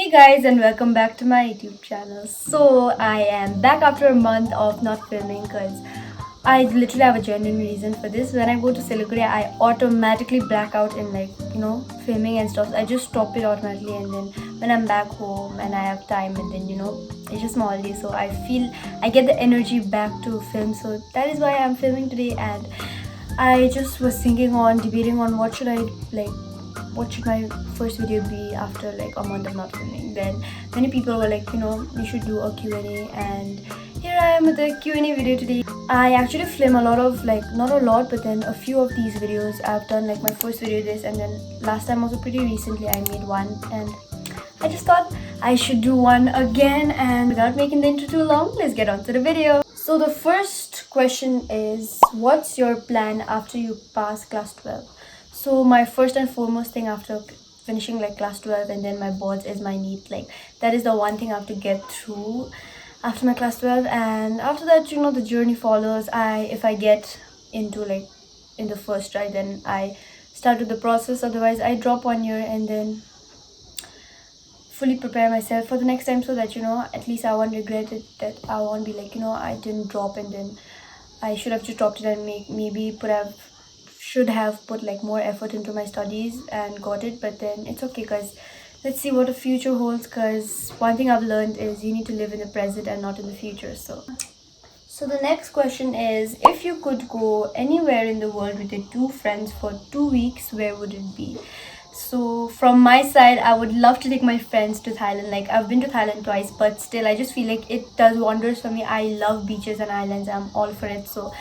Hey guys, and welcome back to my YouTube channel. So I am back after a month of not filming because I literally have a genuine reason for this. When I go to Siliguri, I automatically black out in filming and stuff. I just stop it automatically, and then when I'm back home and I have time, and then it's just my holiday, so I feel I get the energy back to film. So that is why I'm filming today, and I just was thinking on debating on what should my first video be after like a month of not filming. Then many people were like, you should do a Q&A, and here I am with the Q&A video today. I actually film a lot of not a lot, but then a few of these videos I've done, like my first video this, and then last time also pretty recently I made one, and I just thought I should do one again. And without making the intro too long, let's get on to the video. So the first question is, what's your plan after you pass class 12? So my first and foremost thing after finishing like class 12 and then my boards is my NEET. Like that is the one thing I have to get through after my class 12, and after that the journey follows. If I get into like in the first try, then I start with the process. Otherwise I drop 1 year and then fully prepare myself for the next time, so that at least I won't regret it, that I won't be like I didn't drop and then I should have just dropped it and maybe should have put like more effort into my studies and got it. But then it's okay, because let's see what the future holds, because one thing I've learned is you need to live in the present and not in the future. So the next question is, if you could go anywhere in the world with your two friends for 2 weeks, where would it be? So from my side, I would love to take my friends to Thailand. Like I've been to Thailand twice, but still I just feel like it does wonders for me. I love beaches and islands. I'm all for it. So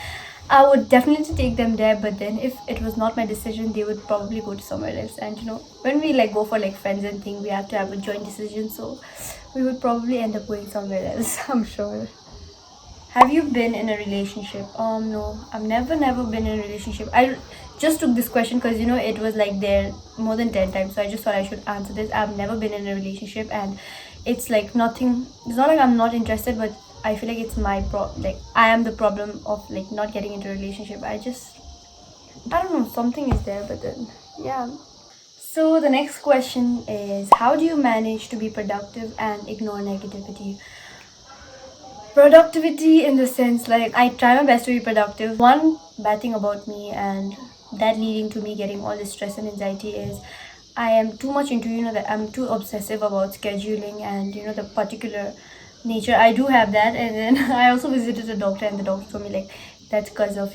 I would definitely take them there. But then if it was not my decision, they would probably go to somewhere else. And when we like go for like friends and thing, we have to have a joint decision. So we would probably end up going somewhere else, I'm sure. Have you been in a relationship? No, I've never been in a relationship. I just took this question because it was like there more than 10 times, so I just thought I should answer this. I've never been in a relationship, and it's like nothing. It's not like I'm not interested, but I feel like it's my like I am the problem of like not getting into a relationship. I don't know, something is there, but then yeah. So the next question is, how do you manage to be productive and ignore negativity? Productivity in the sense, like I try my best to be productive. One bad thing about me, and that leading to me getting all this stress and anxiety, is I am too much into that I'm too obsessive about scheduling and the particular nature. I do have that, and then I also visited a doctor, and the doctor told me like that's because of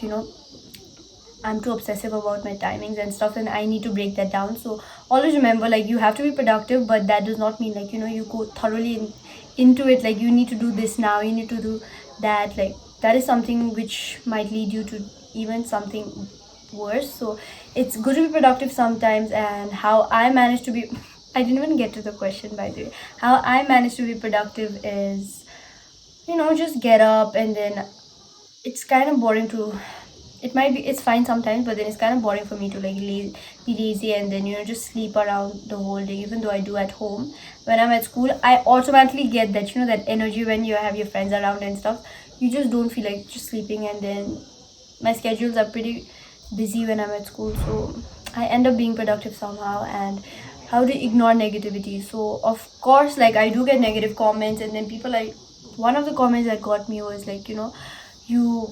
I'm too obsessive about my timings and stuff, and I need to break that down. So always remember, like you have to be productive, but that does not mean like you go thoroughly into it. Like you need to do this now, you need to do that. Like that is something which might lead you to even something worse. So it's good to be productive sometimes. And how I manage to be I didn't even get to the question, by the way. How I manage to be productive is just get up, and then it's kind of boring to it's fine sometimes, but then it's kind of boring for me to like be lazy and then just sleep around the whole day, even though I do at home. When I'm at school, I automatically get that that energy when you have your friends around and stuff. You just don't feel like just sleeping, and then my schedules are pretty busy when I'm at school, so I end up being productive somehow. And how to ignore negativity? So of course, like I do get negative comments, and then people like, one of the comments that got me was like, you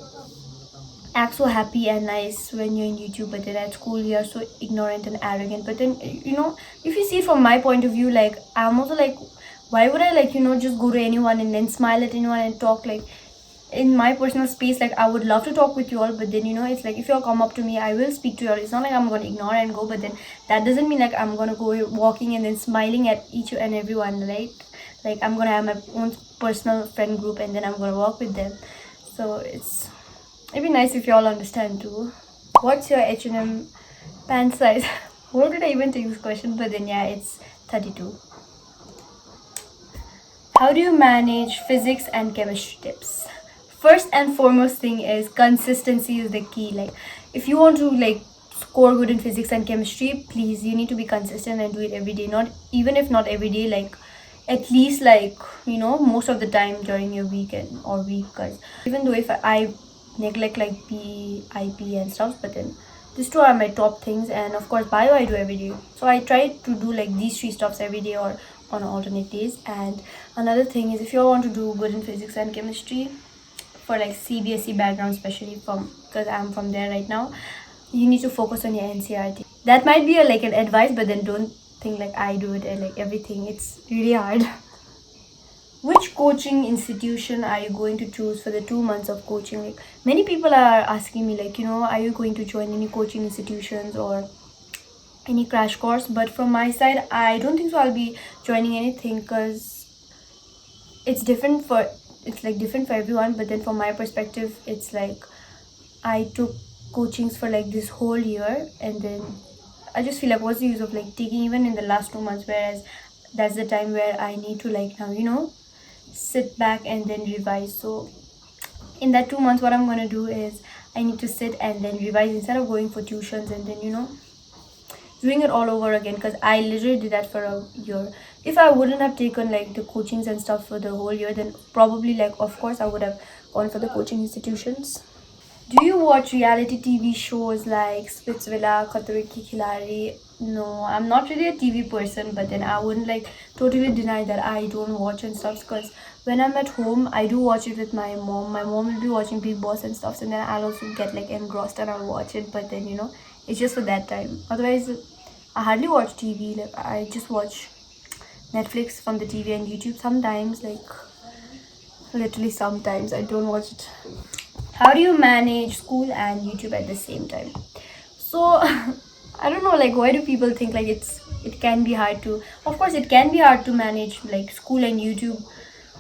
act so happy and nice when you're in YouTube, but then at school you're so ignorant and arrogant. But then if you see it from my point of view, like I'm also like, why would I like just go to anyone and then smile at anyone and talk like in my personal space? Like I would love to talk with you all, but then it's like if you all come up to me, I will speak to you all. It's not like I'm gonna ignore and go, but then that doesn't mean like I'm gonna go walking and then smiling at each and everyone, right? Like I'm gonna have my own personal friend group, and then I'm gonna walk with them. So it'd be nice if you all understand too. What's your H&M pant size? Where did I even take this question? But then yeah, it's 32. How do you manage physics and chemistry tips? First and foremost thing is consistency is the key. Like if you want to like score good in physics and chemistry, please, you need to be consistent and do it every day. Not even if not every day, like at least like most of the time during your weekend or week. Because even though if I neglect like PE, IP and stuff, but then these two are my top things. And of course bio I do every day, so I try to do like these three stuffs every day, or on alternate days. And another thing is, if you want to do good in physics and chemistry, for like CBSE background, especially from because I'm from there right now, you need to focus on your NCRT. That might be like an advice, but then don't think like I do it and like everything. It's really hard. Which coaching institution are you going to choose for the 2 months of coaching? Like many people are asking me like, are you going to join any coaching institutions or any crash course? But from my side, I don't think so I'll be joining anything, because it's different for everyone. But then from my perspective, it's like I took coachings for like this whole year, and then I just feel like, what's the use of like taking even in the last 2 months, whereas that's the time where I need to like now sit back and then revise. So in that 2 months, what I'm gonna do is I need to sit and then revise instead of going for tuitions and then doing it all over again, because I literally did that for a year. If I wouldn't have taken like the coachings and stuff for the whole year, then probably like of course I would have gone for the coaching institutions. Do you watch reality TV shows like Splitsvilla, Khatro Ki Khiladi? No, I'm not really a TV person, but then I wouldn't like totally deny that I don't watch and stuff, because when I'm at home, I do watch it with my mom. My mom will be watching Big Boss and stuff, and then I'll also get like engrossed and I'll watch it. But then it's just for that time. Otherwise, I hardly watch TV. Like I just watch Netflix from the TV and YouTube sometimes. Like literally sometimes I don't watch it. How do you manage school and YouTube at the same time? So I don't know, like why do people think like it can be hard to, of course it can be hard to manage like school and YouTube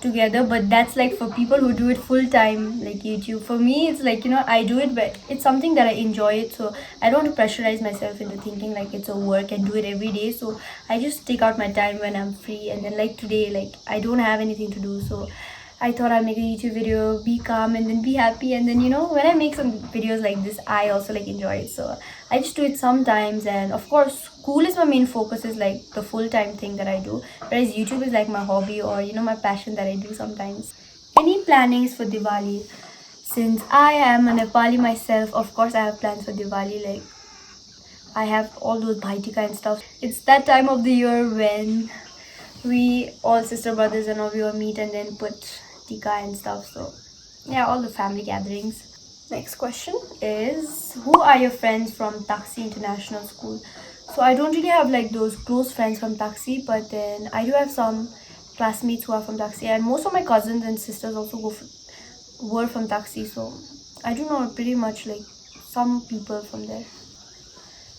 together, but that's like for people who do it full time, like YouTube. For me, it's like I do it, but it's something that I enjoy it, so I don't want to pressurize myself into thinking like it's a work and do it every day. So I just take out my time when I'm free, and then like today, like I don't have anything to do, so I thought I'll make a YouTube video, be calm and then be happy. And then when I make some videos like this, I also like enjoy it, so I just do it sometimes. And of course, school is my main focus, is like the full-time thing that I do, whereas YouTube is like my hobby, or my passion that I do sometimes. Any plannings for Diwali? Since I am a Nepali myself, of course I have plans for Diwali. Like I have all those bhaitika and stuff. It's that time of the year when we all sister brothers and all we all meet and then put tika and stuff. So yeah, all the family gatherings. Next question is, who are your friends from Taxi International School? So I don't really have like those close friends from Taxi, but then I do have some classmates who are from Taxi, and most of my cousins and sisters also were from Taxi. So I do know pretty much like some people from there.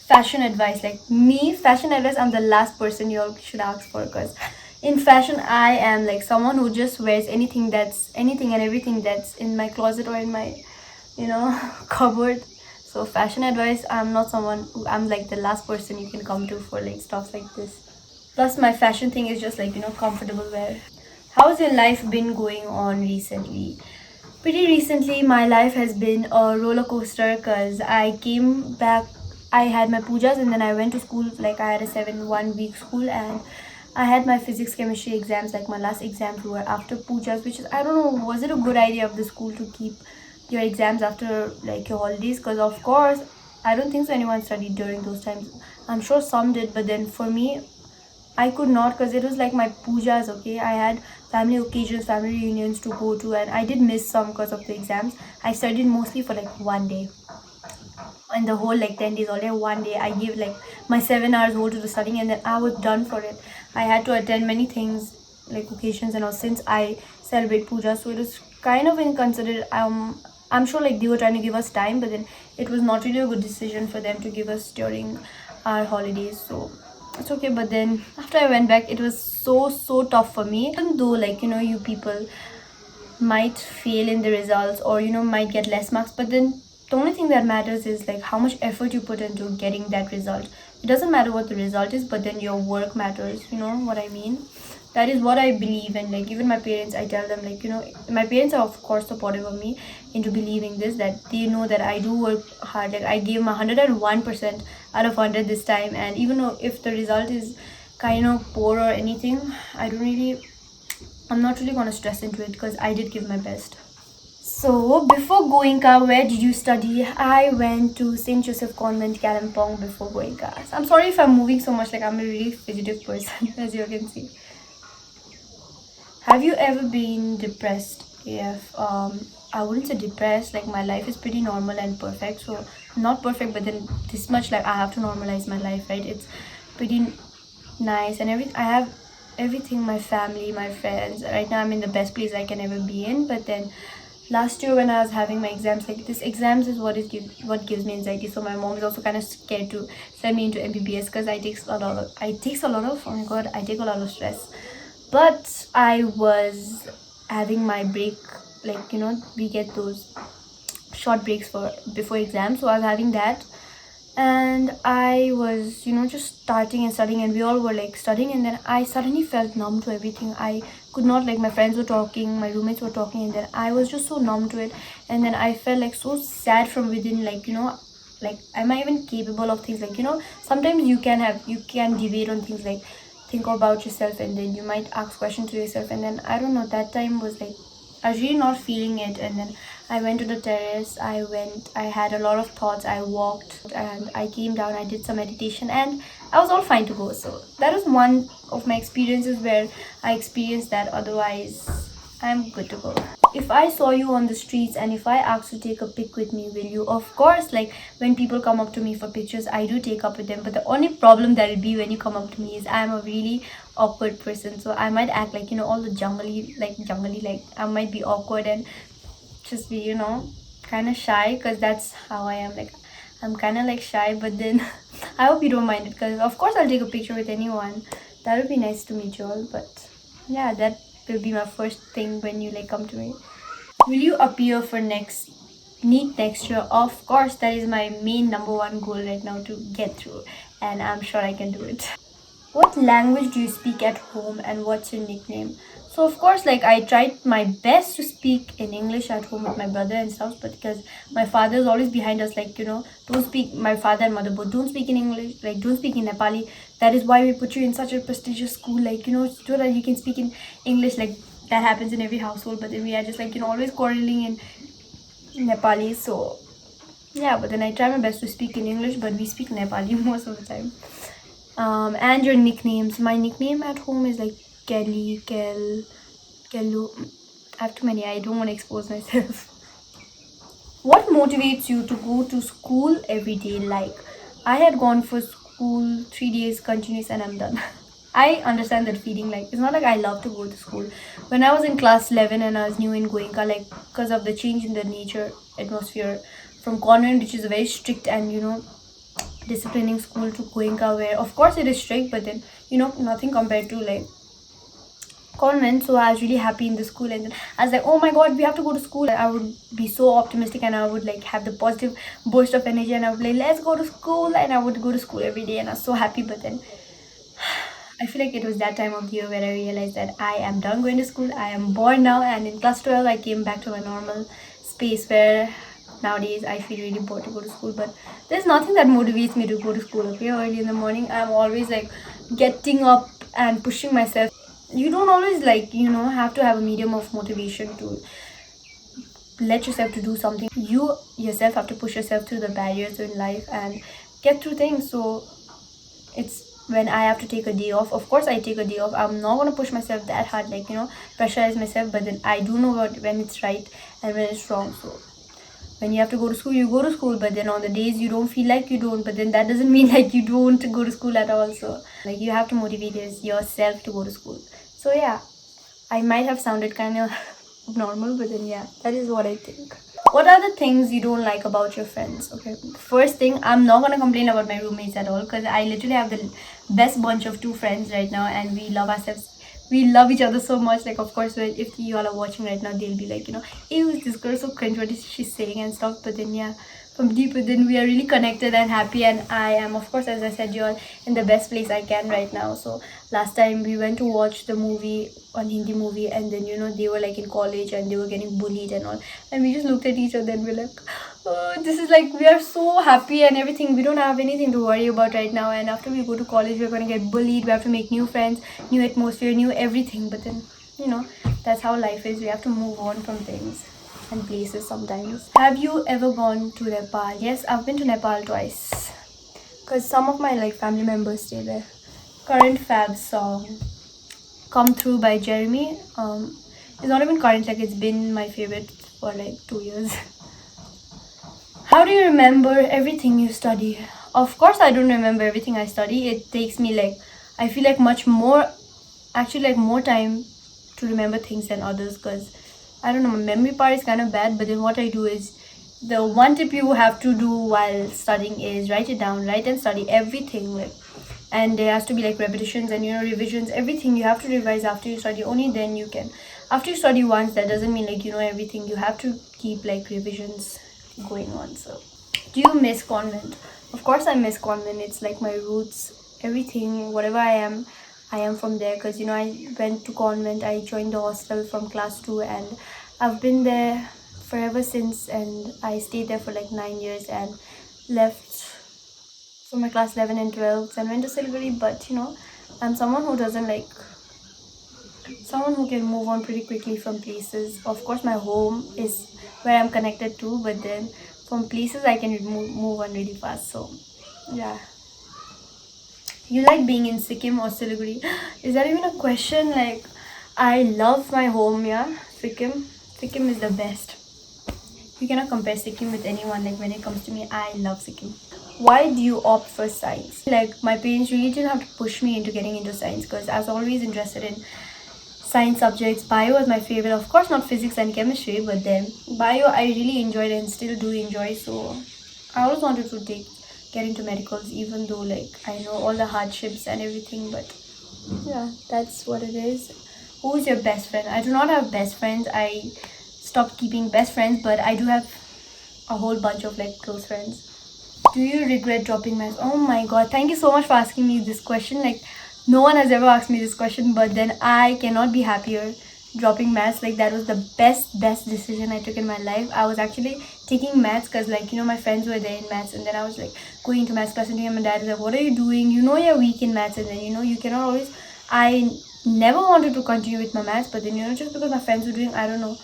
Fashion advice, like me, fashion advice, I'm the last person you all should ask for, because in fashion I am like someone who just wears anything and everything that's in my closet or in my cupboard. So fashion advice, I'm not someone I'm like the last person you can come to for like stuff like this. Plus my fashion thing is just like comfortable wear. How's your life been going on recently? Pretty recently my life has been a roller coaster, because I came back, I had my pujas, and then I went to school. Like I had a 1 week school, and I had my physics chemistry exams. Like my last exams were after pujas, which is, I don't know, was it a good idea of the school to keep your exams after like your holidays? Because of course I don't think so anyone studied during those times. I'm sure some did, but then for me, I could not, because it was like my pujas. Okay, I had family occasions, family reunions to go to, and I did miss some because of the exams. I studied mostly for like one day, in the whole like 10 days, all day, one day I gave like my 7 hours whole to the studying, and then I was done for it. I had to attend many things like occasions and all, since I celebrate puja, so it was kind of inconsiderate. I'm sure like they were trying to give us time, but then it was not really a good decision for them to give us during our holidays. So it's okay. But then after I went back, it was so tough for me, even though like you people might fail in the results, or might get less marks, but then the only thing that matters is like how much effort you put into getting that result. It doesn't matter what the result is, but then your work matters. You know what I mean? That is what I believe. And like even my parents, I tell them like my parents are of course supportive of me into believing this, that they know that I do work hard. Like I gave my 101% out of 100 this time, and even though if the result is kind of poor or anything, I'm not really gonna stress into it, because I did give my best. So before Goenka, where did you study? I went to St. Joseph Convent, Kalimpong before Goenka. So I'm sorry if I'm moving so much, like I'm a really fidgetive person as you can see. Have you ever been depressed? If I wouldn't say depressed, like my life is pretty normal and perfect. So not perfect, but then this much like I have to normalize my life, right? It's pretty nice and I have everything, my family, my friends. Right now I'm in the best place I can ever be in. But then last year when I was having my exams, like this exams is what gives me anxiety. So my mom is also kind of scared to send me into MBBS because I takes a lot of oh my god, I take a lot of stress. But I was having my break, like we get those short breaks for before exams, so I was having that. And I was just starting and studying, and we all were like studying, and then I suddenly felt numb to everything. I could not, like, my friends were talking, my roommates were talking, and then I was just so numb to it. And then I felt like so sad from within, like like, am I even capable of things? Like, sometimes you can debate on things, like think about yourself, and then you might ask questions to yourself. And then I don't know, that time was like I was really not feeling it. And then I went to the terrace, I had a lot of thoughts, I walked and I came down, I did some meditation, and I was all fine to go. So that was one of my experiences where I experienced that. Otherwise, I'm good to go. If I saw you on the streets and if I asked to take a pic with me, will you? Of course, like when people come up to me for pictures, I do take up with them. But the only problem that will be when you come up to me is I'm a really awkward person. So I might act like, all the jungly, like I might be awkward and just be, kind of shy, because that's how I am. Like, I'm kind of like shy, but then I hope you don't mind it, because of course I'll take a picture with anyone. That would be nice to meet you all. But yeah, that will be my first thing when you like come to me. Will you appear for next NEET next year? Of course, that is my main number one goal right now, to get through, and I'm sure I can do it. What language do you speak at home, and what's your nickname? So of course, like, I tried my best to speak in English at home with my brother and stuff, but because my father is always behind us, like, don't speak, my father and mother both don't speak in English, like, don't speak in Nepali. That is why we put you in such a prestigious school, like, so that you can speak in English. Like, that happens in every household, but then we are just like, always quarreling in Nepali. So yeah, but then I try my best to speak in English, but we speak Nepali most of the time. And your nicknames. My nickname at home is like Kelly, Kellu. I have too many. I don't want to expose myself. What motivates you to go to school every day? Like, I had gone for school 3 days continuous and I'm done. I understand that feeling. Like, it's not like I love to go to school. When I was in class 11 and I was new in Goenka, like, because of the change in the nature atmosphere from convent, which is very strict and disciplining school, to Goenka, where of course it is strict, but then nothing compared to like convent. So I was really happy in the school, and then I was like, oh my god, we have to go to school. I would be so optimistic, and I would like have the positive burst of energy, and I would like, let's go to school, and I would go to school every day, and I was so happy. But then I feel like it was that time of the year where I realized that I am done going to school. I am bored now, and in class 12 I came back to my normal space where nowadays I feel really bored to go to school. But there's nothing that motivates me to go to school. Okay, early in the morning I'm always like getting up and pushing myself. You don't always like have to have a medium of motivation to let yourself to do something. You yourself have to push yourself through the barriers in life and get through things. So it's when I have to take a day off, of course I take a day off. I'm not gonna push myself that hard, like pressurize myself, but then I do know when it's right and when it's wrong. So when you have to go to school, you go to school, but then on the days you don't feel like you don't, but then that doesn't mean like you don't go to school at all. So like, you have to motivate yourself to go to school. So yeah, I might have sounded kind of normal, but then yeah, that is what I think. What are the things you don't like about your friends? Okay, first thing, I'm not gonna complain about my roommates at all, because I literally have the best bunch of two friends right now, and we love ourselves. We love each other so much. Like, of course, if you all are watching right now, they'll be like, ew, this girl so cringe, what is she saying and stuff. But then yeah, from deep within we are really connected and happy, and I am, of course, as I said, you're in the best place I can right now. So last time we went to watch the movie, on Hindi movie, and then they were like in college and they were getting bullied and all, and we just looked at each other and we're like, oh, this is like, we are so happy and everything, we don't have anything to worry about right now, and after we go to college we're going to get bullied, we have to make new friends, new atmosphere, new everything. But then that's how life is. We have to move on from things and places sometimes. Have you ever gone to Nepal? Yes, I've been to Nepal twice, because some of my like family members stay there. Current fab song. Come Through by Jeremy. It's not even current, like it's been my favorite for like 2 years. How do you remember everything you study? Of course, I don't remember everything I study. It takes me like, I feel like much more, actually like more time to remember things than others, because I don't know, my memory part is kind of bad. But then what I do is, the one tip you have to do while studying is write it down, write and study everything, like, and there has to be like repetitions and revisions, everything you have to revise after you study. Only then you can, after you study once, that doesn't mean like you know everything. You have to keep like revisions going on. So do you miss convent? Of course I miss convent. It's like my roots, everything, whatever I am from there, because I went to convent. I joined the hostel from class 2 and I've been there forever since, and I stayed there for like 9 years and left for my class 11 and 12 and went to Siliguri. But I'm someone who doesn't like, someone who can move on pretty quickly from places. Of course my home is where I'm connected to, but then from places I can move on really fast. So yeah. You like being in Sikkim or Siliguri? Is that even a question? Like, I love my home, yeah. Sikkim is the best. You cannot compare Sikkim with anyone. Like, when it comes to me, I love Sikkim. Why do you opt for science? Like, my parents really didn't have to push me into getting into science, because I was always interested in science subjects. Bio was my favorite. Of course not physics and chemistry, but then bio I really enjoyed and still do enjoy. So I always wanted to get into medicals, even though like I know all the hardships and everything. But yeah, that's what it is. Who's your best friend? I do not have best friends. I stopped keeping best friends, but I do have a whole bunch of like close friends. Do you regret dropping maths? Oh my god, thank you so much for asking me this question. Like, no one has ever asked me this question, but then I cannot be happier dropping maths. Like, that was the best decision I took in my life. I was actually taking maths because like my friends were there in maths, and then I was like going to maths class, and my dad was like, what are you doing? You're weak in maths, and then you cannot always. I never wanted to continue with my maths, but then just because my friends were doing, I don't know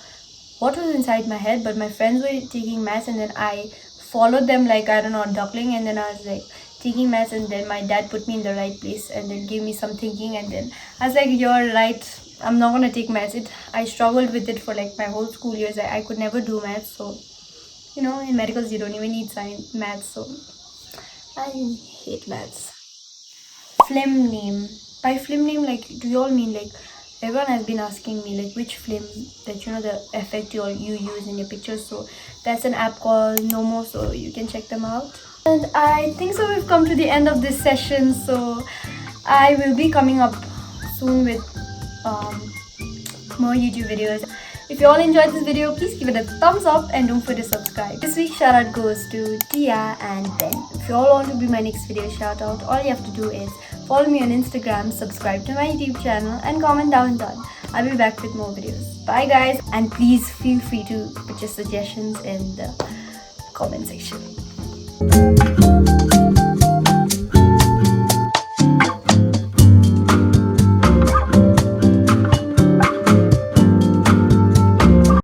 what was inside my head, but my friends were taking maths, and then I followed them like, I don't know, duckling. And then I was like taking maths, and then my dad put me in the right place and then gave me some thinking, and then I was like, you're right, I'm not gonna take maths. I struggled with it for like my whole school years. I could never do maths. So in medicals you don't even need maths, so I hate maths. Film name. By film name, like, do you all mean like, everyone has been asking me like which film that the effect you use in your pictures. So that's an app called Nomo, so you can check them out. And I think so we've come to the end of this session, so I will be coming up soon with more YouTube videos. If you all enjoyed this video, please give it a thumbs up and don't forget to subscribe. This week's shout out goes to Tia and Ben. If you all want to be my next video shout out, all you have to do is follow me on Instagram, subscribe to my YouTube channel, and comment down below. I'll be back with more videos. Bye guys, and please feel free to put your suggestions in the comment section.